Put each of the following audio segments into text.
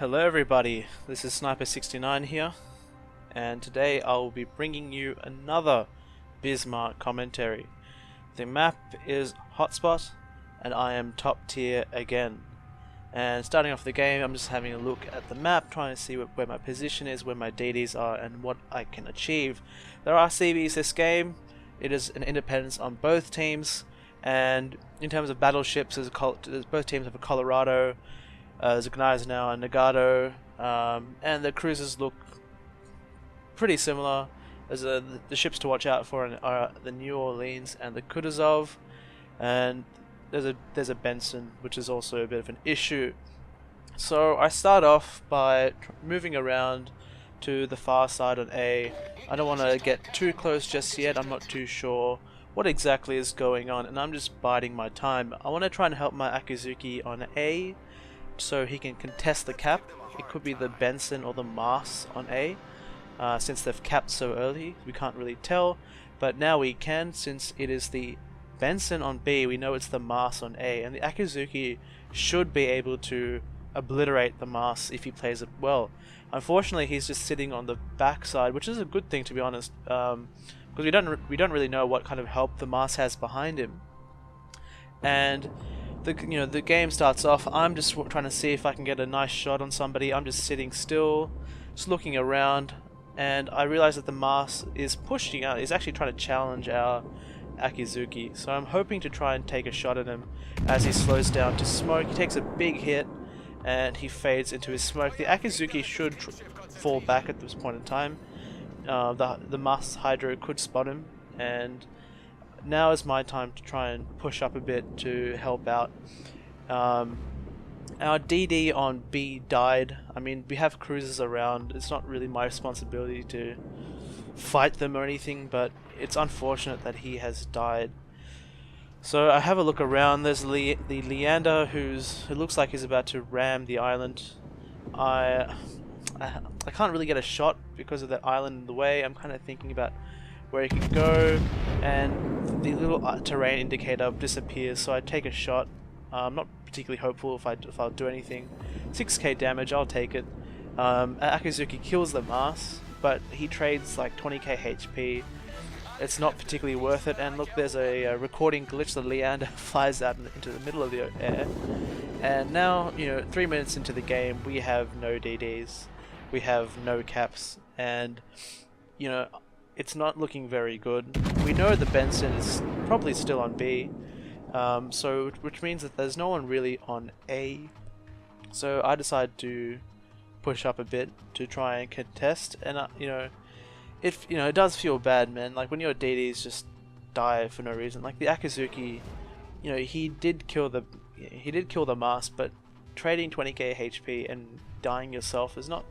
Hello everybody, this is Sniper69 here, and today I will be bringing you another Bismarck commentary. The map is Hotspot, and I am top tier again. And starting off the game, I'm just having a look at the map, trying to see where my position is, where my DDs are, and what I can achieve. There are CVs this game, it is an independence on both teams, and in terms of battleships, both teams have a Colorado, Secondaries now and Nagado, and the cruisers look pretty similar. The ships to watch out for are the New Orleans and the Kutuzov, and there's a Benson, which is also a bit of an issue. So I start off by moving around to the far side on A. I don't want to get too close just yet. I'm not too sure what exactly is going on, and I'm just biding my time. I want to try and help my Akizuki on A, so he can contest the cap. It could be the Benson or the Mars on A, since they've capped so early. We can't really tell, but now we can, since it is the Benson on B. We know it's the Mars on A, and the Akizuki should be able to obliterate the Mars if he plays it well. Unfortunately, he's just sitting on the backside, which is a good thing, to be honest, because we don't really know what kind of help the Mars has behind him. And the game starts off. I'm just trying to see if I can get a nice shot on somebody. I'm just sitting still, just looking around, and I realize that the Mars is pushing out. He's actually trying to challenge our Akizuki. So I'm hoping to try and take a shot at him as he slows down to smoke. He takes a big hit, and he fades into his smoke. The Akizuki should fall back at this point in time. The Mars Hydro could spot him, and now is my time to try and push up a bit to help out. Our DD on B died. I mean, we have cruisers around. It's not really my responsibility to fight them or anything, but it's unfortunate that he has died. So I have a look around. There's the Leander, who looks like he's about to ram the island. I can't really get a shot because of that island in the way. I'm kind of thinking about where he can go, and the little terrain indicator disappears, so I take a shot. I'm not particularly hopeful if I'll do anything. 6k damage, I'll take it. Akizuki kills the Mars, but he trades like 20k HP. It's not particularly worth it, and look, there's a recording glitch. The Leander flies out into the middle of the air, and now, 3 minutes into the game, we have no DDs, we have no caps, and it's not looking very good. We know the Benson is probably still on B, which means that there's no one really on A. So I decide to push up a bit to try and contest, and it does feel bad, man. Like when your DDs just die for no reason. Like the Akizuki, he did kill the Mars, but trading 20k HP and dying yourself is not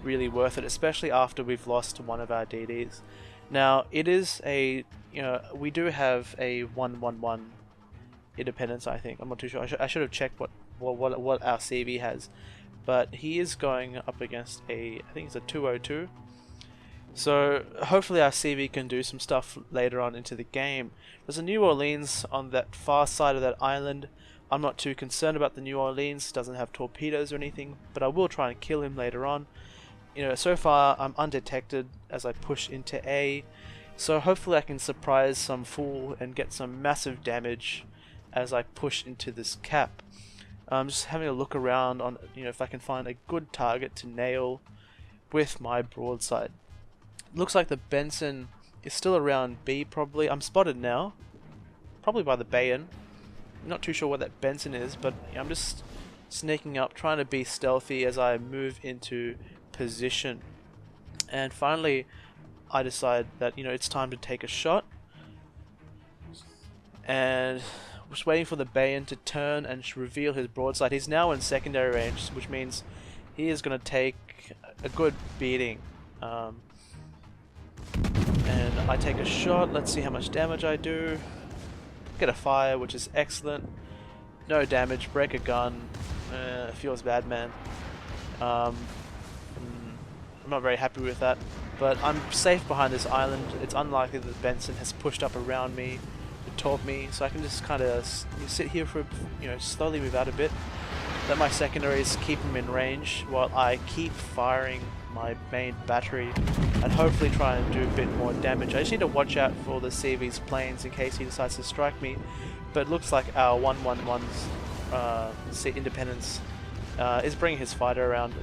really worth it, especially after we've lost one of our DDs. Now it is we do have a 1-1-1 independence. I think I'm not too sure. I should have checked what our CV has, but he is going up against I think it's a 202. So hopefully our CV can do some stuff later on into the game. There's a New Orleans on that far side of that island. I'm not too concerned about the New Orleans. It doesn't have torpedoes or anything, but I will try and kill him later on. So far I'm undetected as I push into A, so hopefully I can surprise some fool and get some massive damage as I push into this cap. I'm just having a look around on if I can find a good target to nail with my broadside. Looks like the Benson is still around B probably. I'm spotted now, probably by the Bayon. Not too sure what that Benson is, but I'm just sneaking up, trying to be stealthy as I move into position. And finally I decide that it's time to take a shot, and just waiting for the Bayon to turn and reveal his broadside. He's now in secondary range, which means he is going to take a good beating. And I take a shot. Let's see how much damage I do. Get a fire, which is excellent. No damage. Break a gun. Feels bad, man. I'm not very happy with that, but I'm safe behind this island. It's unlikely that Benson has pushed up around me to taunt me, so I can just kind of sit here for slowly move out a bit. let my secondaries keep him in range while I keep firing my main battery and hopefully try and do a bit more damage. I just need to watch out for the CV's planes in case he decides to strike me, but it looks like our 111's Independence is bringing his fighter around.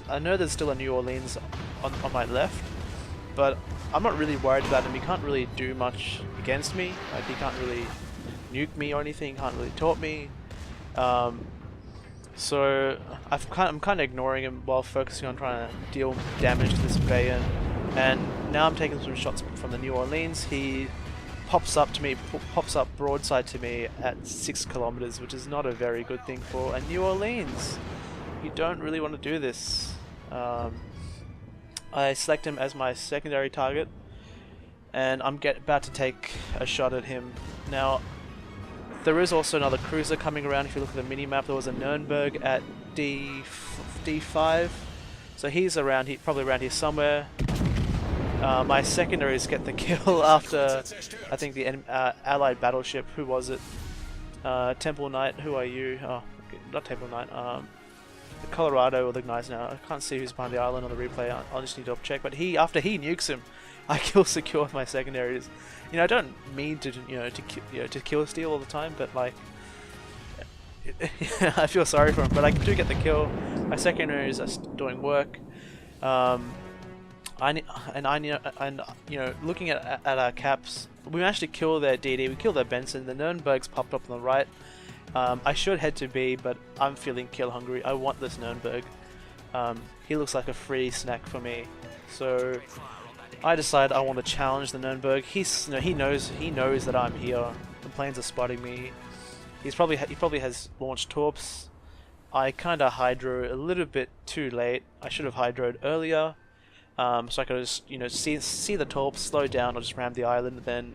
I know there's still a New Orleans on my left, but I'm not really worried about him. He can't really do much against me. Like, he can't really nuke me or anything, he can't really taunt me. So I'm kind of ignoring him while focusing on trying to deal damage to this Bayon. And now I'm taking some shots from the New Orleans. He pops up to me, pops up broadside to me at 6 kilometers, which is not a very good thing for a New Orleans. You don't really want to do this. I select him as my secondary target, and I'm about to take a shot at him. Now, there is also another cruiser coming around. If you look at the mini-map, there was a Nuremberg at D5, so he's around, probably around here somewhere. My secondaries get the kill after, I think, the allied battleship. Who was it? Temple Knight. Who are you? Oh, not Temple Knight. The Colorado or the guys now. I can't see who's behind the island on the replay. I'll just need to check. But after he nukes him, I kill secure with my secondaries. You know, I don't mean to to kill steal all the time, but like, I feel sorry for him. But I do get the kill. My secondaries are doing work. Looking at our caps, we managed to kill their DD. We killed their Benson. The Nuremberg's popped up on the right. I should head to B, but I'm feeling kill hungry. I want this Nuremberg. He looks like a free snack for me. So I decide I want to challenge the Nuremberg. He knows that I'm here. The planes are spotting me. He probably has launched torps. I kind of hydro a little bit too late. I should have hydroed earlier, so I could just see the torps, slow down, or just ram the island, and then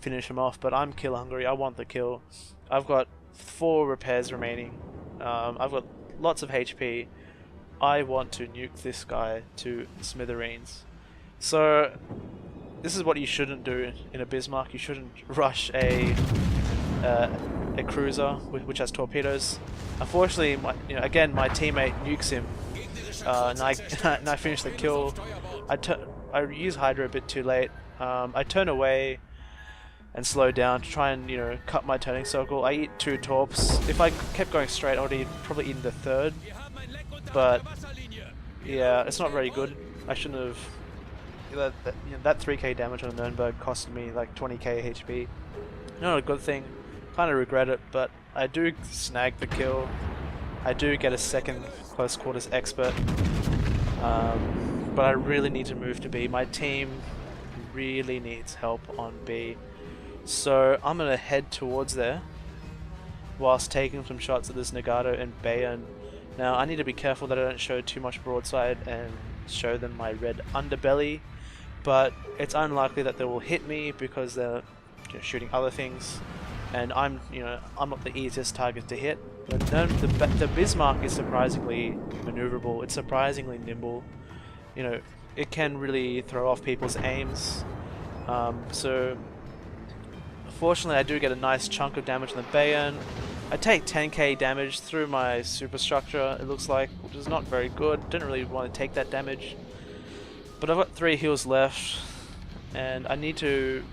finish him off. But I'm kill hungry. I want the kill. I've got 4 repairs remaining. I've got lots of HP. I want to nuke this guy to smithereens. So this is what you shouldn't do in a Bismarck. You shouldn't rush a cruiser which has torpedoes. Unfortunately, my teammate nukes him, and I finish the kill. I use Hydra a bit too late. I turn away and slow down to try and cut my turning circle. I eat 2 torps. If I kept going straight, I would have probably eaten the 3rd. But yeah, it's not very good. I shouldn't have. That 3k damage on a Nuremberg cost me like 20k HP. Not a good thing. Kind of regret it, but I do snag the kill. I do get a 2nd close quarters expert. But I really need to move to B. My team really needs help on B. So I'm going to head towards there whilst taking some shots at this Nagato and Bayon. Now I need to be careful that I don't show too much broadside and show them my red underbelly, but it's unlikely that they will hit me because they're shooting other things, and I'm not the easiest target to hit. But the Bismarck is surprisingly maneuverable. It's surprisingly nimble. It can really throw off people's aims. So fortunately, I do get a nice chunk of damage on the Bayon. I take 10k damage through my superstructure, it looks like, which is not very good. Didn't really want to take that damage. But I've got 3 heals left, and I need to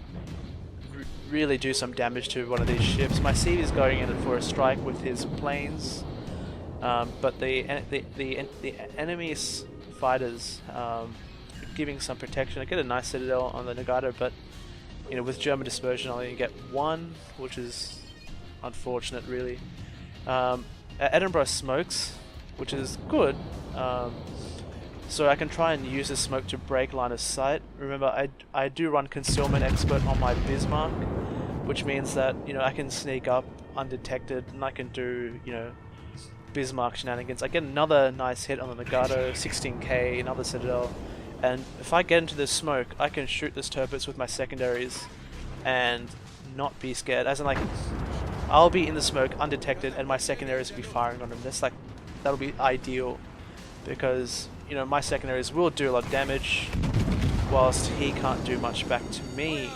really do some damage to one of these ships. My CV is going in for a strike with his planes, but the enemy's fighters giving some protection. I get a nice citadel on the Nagato, but with German dispersion I only get 1, which is unfortunate really. Edinburgh smokes, which is good, so I can try and use the smoke to break line of sight. Remember, I do run concealment expert on my Bismarck, which means that I can sneak up undetected and I can do Bismarck shenanigans. I get another nice hit on the Nagato, 16k, another citadel, and if I get into this smoke I can shoot this Tirpitz with my secondaries and not be scared, as in like I'll be in the smoke undetected and my secondaries will be firing on him. That'll be ideal, because my secondaries will do a lot of damage whilst he can't do much back to me.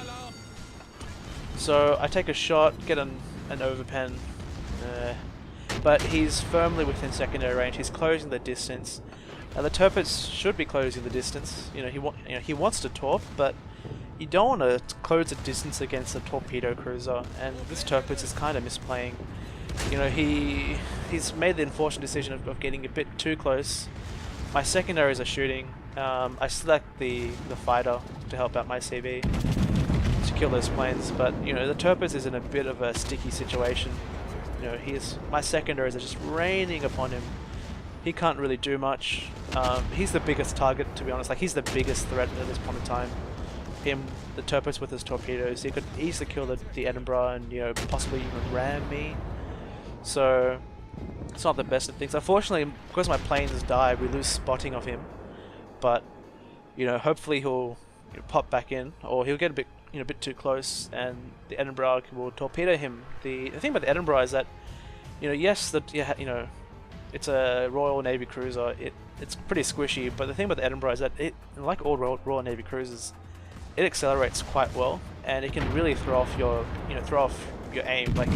So I take a shot, get an overpen. but he's firmly within secondary range. He's closing the distance. The Tirpitz should be closing the distance. He wants to torp, but you don't want to close the distance against a torpedo cruiser, and this Tirpitz is kind of misplaying. He's made the unfortunate decision of getting a bit too close. My secondaries are shooting. I select the fighter to help out my CV to kill those planes, but the Tirpitz is in a bit of a sticky situation. My secondaries are just raining upon him. He can't really do much. He's the biggest target, to be honest. Like, he's the biggest threat at this point in time. The Tirpitz with his torpedoes, he could easily kill the Edinburgh and possibly even ram me. So it's not the best of things. Unfortunately, because my planes die, we lose spotting of him. But hopefully he'll pop back in, or he'll get a bit too close, and the Edinburgh will torpedo him. The thing about the Edinburgh is that yes, it's a Royal Navy cruiser. It's pretty squishy, but the thing about the Edinburgh is that like all Royal Navy cruisers, it accelerates quite well, and it can really throw off your aim. Like,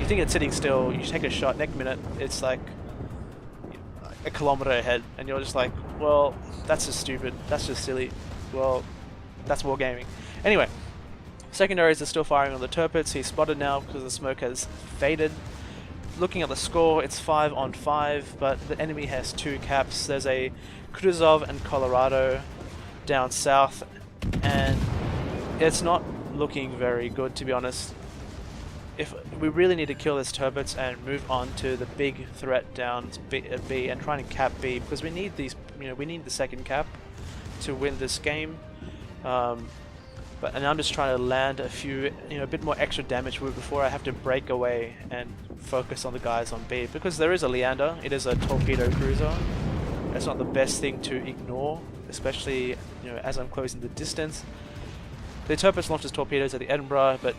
you think it's sitting still, you take a shot, next minute it's like a kilometer ahead, and you're just like, well, that's just stupid, that's just silly. Well, that's wargaming. Anyway, secondaries are still firing on the Tirpitz. He's spotted now because the smoke has faded. Looking at the score, it's 5 on 5, but the enemy has 2 caps. There's a Kutuzov and Colorado down south, and it's not looking very good, to be honest. If we really need to kill this Tirpitz and move on to the big threat down at B and try and cap B, because we need these, we need the second cap to win this game. And I'm just trying to land a bit more extra damage before I have to break away and focus on the guys on B, because there is a Leander. It is a torpedo cruiser. That's not the best thing to ignore, especially as I'm closing the distance. The Tirpitz launches torpedoes at the Edinburgh, but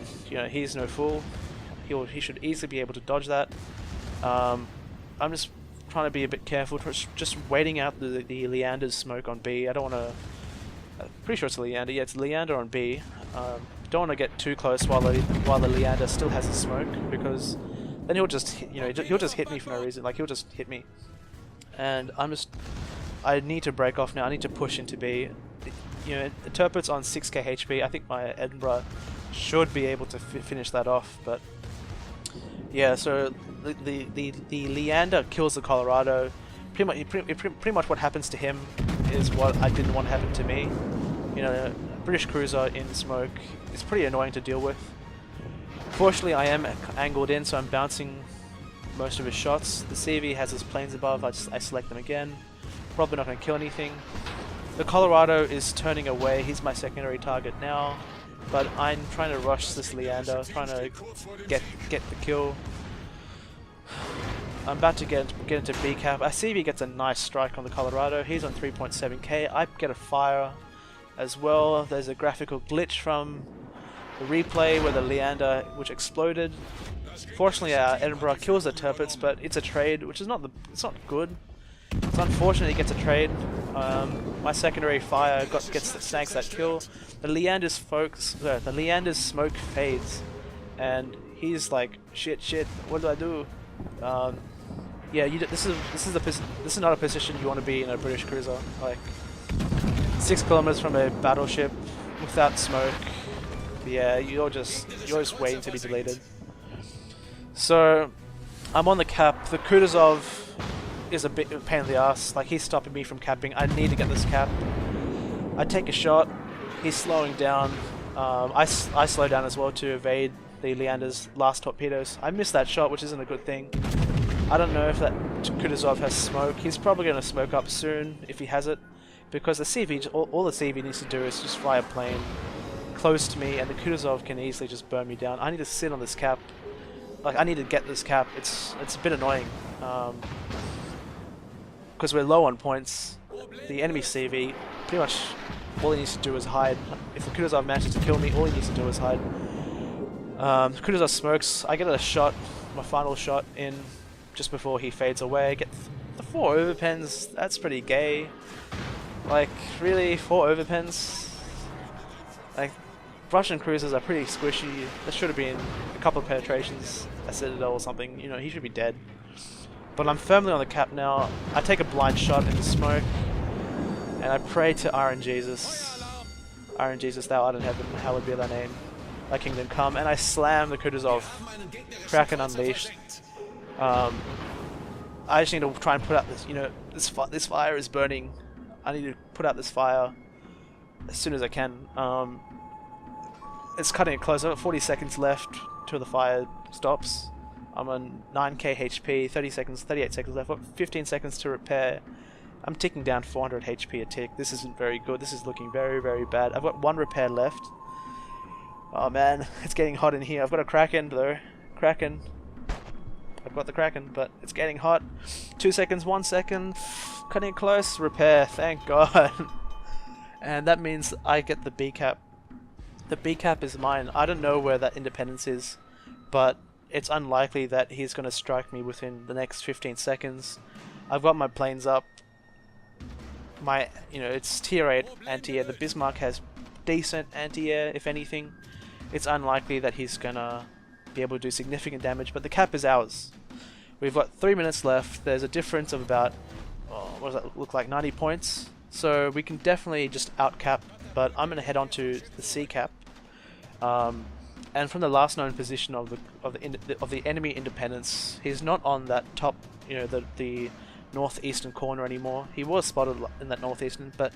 he's no fool. He should easily be able to dodge that. I'm just trying to be a bit careful, just waiting out the Leander's smoke on B. I don't want to. I'm pretty sure it's a Leander. Yeah, it's Leander on B. Don't want to get too close while the Leander still has the smoke, because then he'll just he'll just hit me for no reason. Like, he'll just hit me, and I need to break off now. I need to push into B. The Tirpitz on 6k HP. I think my Edinburgh should be able to finish that off, but yeah. So the Leander kills the Colorado. Pretty much what happens to him is what I didn't want to happen to me. A British cruiser in smoke is pretty annoying to deal with. Fortunately, I am angled in, so I'm bouncing most of his shots. The CV has his planes above. I select them again. Probably not going to kill anything. The Colorado is turning away. He's my secondary target now, but I'm trying to rush this Leander, trying to get the kill. I'm about to get into B cap. I see if he gets a nice strike on the Colorado. He's on 3.7k. I get a fire as well. There's a graphical glitch from the replay where the Leander, which exploded. Fortunately, Edinburgh kills the Tirpitz, but it's a trade, which is it's not good. It's unfortunate he gets a trade. My secondary fire snags that kill. The Leander's smoke fades, and he's like, shit. What do I do? Yeah, this is not a position you want to be in a British cruiser. Like, 6 kilometers from a battleship without smoke. Yeah, you're just waiting to be deleted. So I'm on the cap. The Kutuzov is a bit of a pain in the ass. Like, he's stopping me from capping. I need to get this cap. I take a shot. He's slowing down. I slow down as well to evade the Leander's last torpedoes. I missed that shot, which isn't a good thing. I don't know if that Kutuzov has smoke. He's probably going to smoke up soon if he has it, because the CV, all the CV needs to do is just fly a plane close to me, and the Kutuzov can easily just burn me down. I need to sit on this cap. Like, I need to get this cap. It's a bit annoying, because we're low on points. The enemy CV, pretty much all he needs to do is hide. If the Kutuzov manages to kill me, all he needs to do is hide. Kutuzov smokes. I get a shot, my final shot in just before he fades away. Get the 4 overpens. That's pretty gay. Like, really, 4 overpens? Like, Russian cruisers are pretty squishy. There should have been a couple of penetrations, a Citadel or something. He should be dead. But I'm firmly on the cap now. I take a blind shot in the smoke, and I pray to Iron Jesus. Iron Jesus, thou art in heaven, hallowed be thy name. Thy kingdom come, and I slam the Kutuzov. Kraken unleashed. I just need to try and put out this, this fire is burning. I need to put out this fire as soon as I can. It's cutting it close. I've got 40 seconds left till the fire stops. I'm on 9k HP, 38 seconds left. I've got 15 seconds to repair. I'm ticking down 400 HP a tick. This isn't very good. This is looking very, very bad. I've got one repair left. Oh man, it's getting hot in here. I've got a Kraken though. Kraken. I've got the Kraken, but it's getting hot. 2 seconds, 1 second. Cutting it close. Repair. Thank God. And that means I get the B cap. The B cap is mine. I don't know where that independence is, but it's unlikely that he's going to strike me within the next 15 seconds. I've got my planes up. It's tier 8 anti-air. The Bismarck has decent anti-air, if anything. It's unlikely that he's going to be able to do significant damage, but the cap is ours. We've got 3 minutes left. There's a difference of about, what does that look like, 90 points. So we can definitely just out-cap, but I'm going to head on to the C-cap. And from the last known position of the enemy independence, he's not on that top, the northeastern corner anymore. He was spotted in that northeastern, but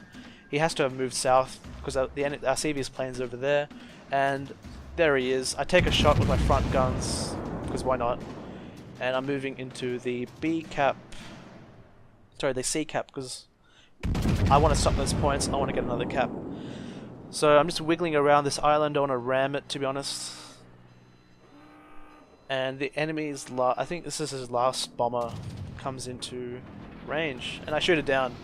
he has to have moved south because our CV's plane's over there, and there he is. I take a shot with my front guns because why not? And I'm moving into the B cap, sorry, the C cap, because I want to stop those points. I want to get another cap. So I'm just wiggling around this island. I want to ram it, to be honest. And the enemy's I think this is his last bomber comes into range, and I shoot it down.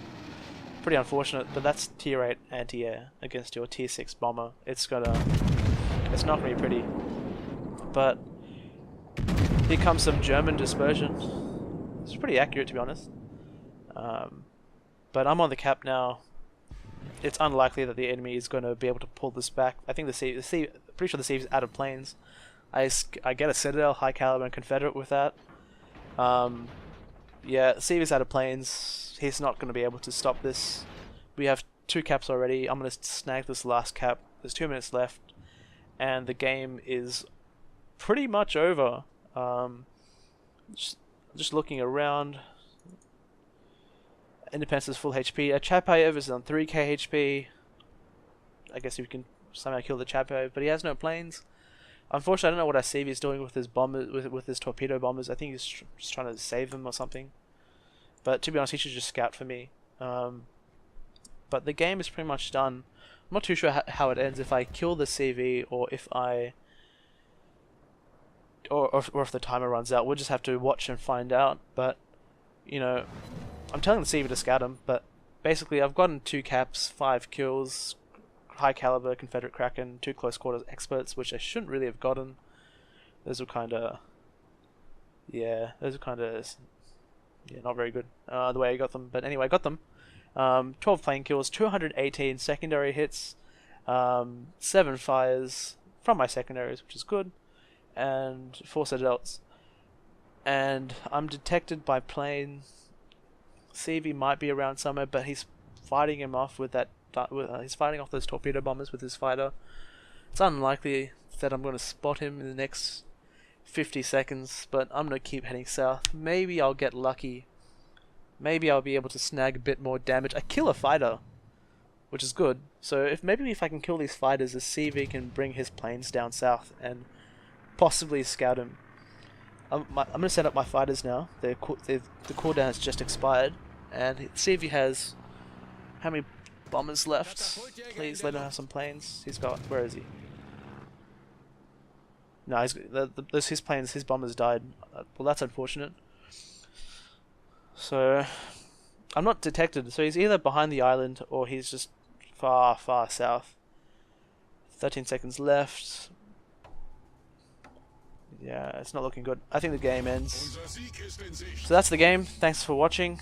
Pretty unfortunate, but that's tier 8 anti-air against your tier 6 bomber. It's not gonna be pretty. But here comes some German dispersion. It's pretty accurate, to be honest. But I'm on the cap now. It's unlikely that the enemy is going to be able to pull this back. I think pretty sure the C is out of planes. I get a Citadel, High Caliber, and Confederate with that. Yeah, C is out of planes. He's not going to be able to stop this. We have 2 caps already. I'm going to snag this last cap. There's 2 minutes left, and the game is pretty much over. Just looking around. Independence is full HP. Chapayev is on 3k HP. I guess if we can somehow kill the Chapayev, but he has no planes. Unfortunately, I don't know what our CV is doing with his bombers, with his torpedo bombers. I think he's just trying to save them or something. But to be honest, he should just scout for me. But the game is pretty much done. I'm not too sure how it ends, if I kill the CV or if if the timer runs out. We'll just have to watch and find out. But I'm telling the CV to scout him, but basically I've gotten 2 caps, 5 kills, High Caliber, Confederate Kraken, 2 close quarters experts, which I shouldn't really have gotten. Those were kinda, not very good, the way I got them, but anyway, I got them. 12 plane kills, 218 secondary hits, 7 fires from my secondaries, which is good, and 4 citadels. And I'm detected by plane. CV might be around somewhere, but he's fighting him off with that. He's fighting off those torpedo bombers with his fighter. It's unlikely that I'm going to spot him in the next 50 seconds, but I'm going to keep heading south. Maybe I'll get lucky. Maybe I'll be able to snag a bit more damage. I kill a fighter, which is good. So maybe if I can kill these fighters, the CV can bring his planes down south and possibly scout him. I'm going to set up my fighters now. The cooldown has just expired, and see if he has how many bombers left. Please let him have some planes. He's got, where is he? No, his planes, his bombers died. Well, that's unfortunate. So I'm not detected. So he's either behind the island or he's just far, far south. 13 seconds left. Yeah, it's not looking good. I think the game ends. So that's the game. Thanks for watching.